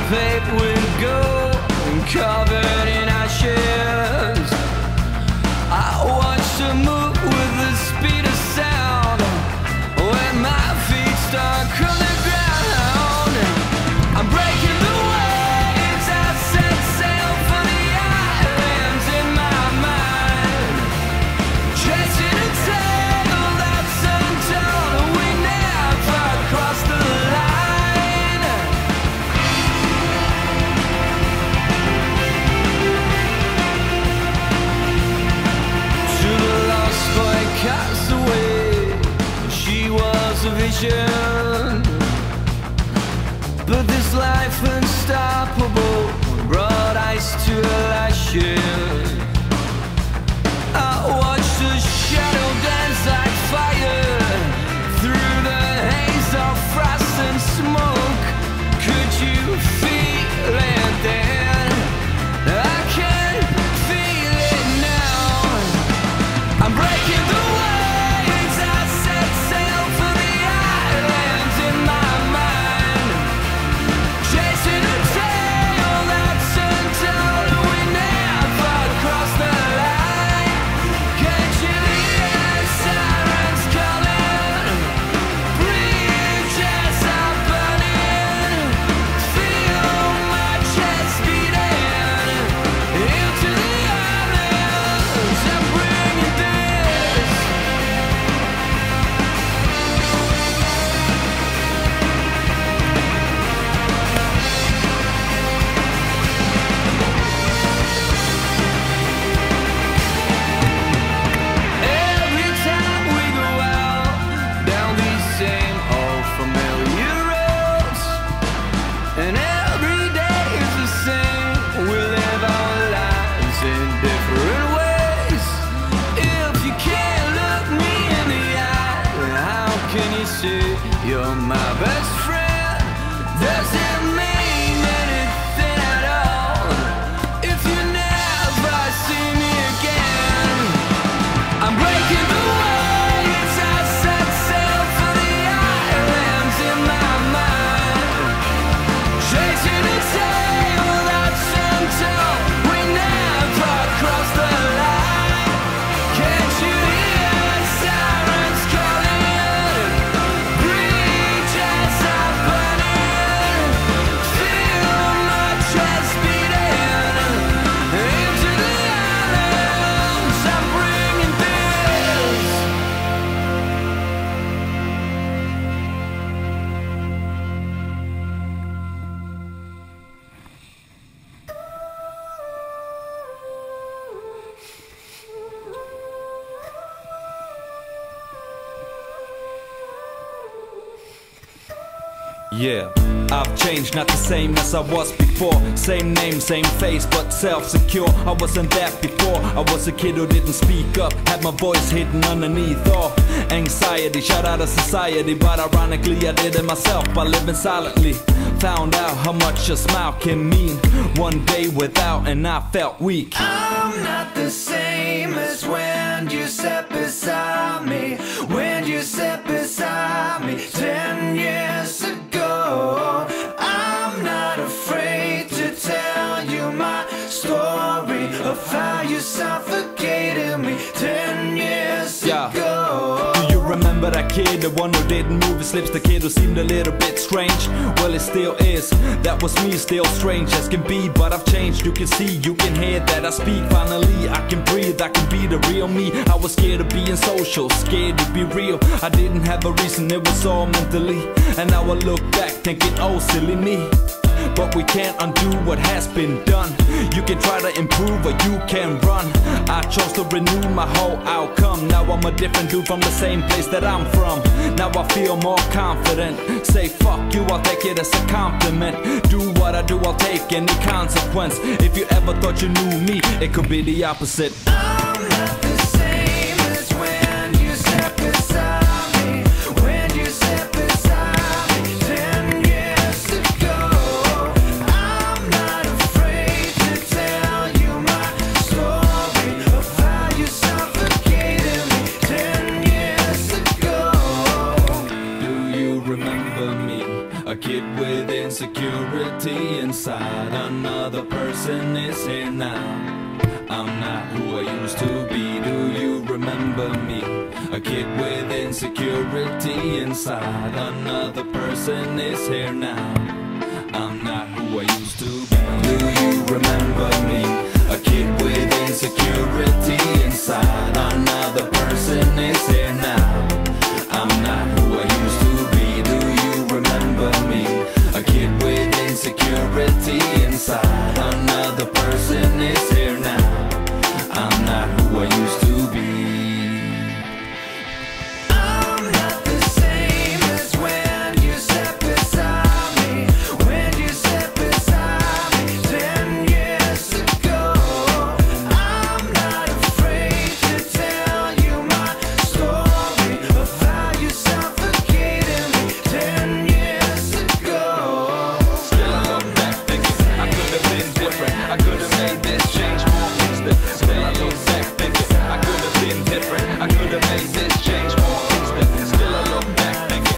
paved with gold and covered in ashes. I watched her move with the speed of sound. When my feet start on the ground, I'm breaking the waves. I set sail for the islands in my mind, chasing a tail that's untold. We never crossed the line. To the lost boy castaway, she was a vision, but this life unstoppable brought ice to her lashes. I watched her shadow dance like fire through the haze of frost and smoke. Could you feel it then? I can feel it now. I'm breaking the waves. I set sail for the islands in my mind, chasing a tail that's untold. We never crossed the line. Can't you hear sirens calling? Bridges are burning. Feel my chest beating into the islands. I'm bringing this. Every time we go out down these same old familiar roads, and every day is the same. We live our lives in different ways. If you can't look me in the eye, how can you say you're my best friend? Does it mean anything at all if you never see me again? I'm breaking the waves. I set sail for the islands in my mind, chasing a tail that's untold. We never crossed the line. Can't you hear sirens calling? Bridges are burning. Feel my chest beating into the islands. I'm bringing this. Yeah, I've changed, not the same as I was before. Same name, same face, but self-secure. I wasn't that before. I was a kid who didn't speak up, had my voice hidden underneath all anxiety, shut out of society. But ironically I did it myself by living silently. Found out how much a smile can mean. One day without and I felt weak. I'm not the same as when you sat beside me. When you sat beside me 10 years ago. I'm not afraid to tell you my story of how you suffocated me 10 years ago. Do you remember that kid, the one who didn't move his lips, the kid who seemed a little bit strange? Well, it still is. That was me, still strange as can be, but I've changed. You can see, you can hear that I speak. Finally, I can breathe, I can be the real me. I was scared of being social, scared to be real. I didn't have a reason, it was all mentally. And now I look back thinking, oh, silly me. But we can't undo what has been done. You can try to improve or you can run. I chose to renew my whole outcome. Now I'm a different dude from the same place that I'm from. Now I feel more confident. Say fuck you, I'll take it as a compliment. Do what I do, I'll take any consequence. If you ever thought you knew me, it could be the opposite. I'm not the same as when you sat beside me. When you sat beside me 10 years ago. I'm not afraid to tell you my story of how you suffocated me 10 years ago. Do you remember me? A kid with insecurity inside. inside. Another person is here now. I'm not who I used to be. Do you remember me? A kid with insecurity inside. Another person is here now. I'm not who I used to be. Do you remember me? A kid with insecurity inside. Another person is here now. I'm not who I used to be. Do you remember me? A kid with insecurity inside. Another person is here now. I'm not who I used to be. I'm not the same as when you sat beside me. When you sat beside me 10 years ago. I'm not afraid to tell you my story of how you suffocated me 10 years ago. Still I look back thinking I could have been different. I could have made this change more instant. Still I look back thinking I could have been different. I could have made this change.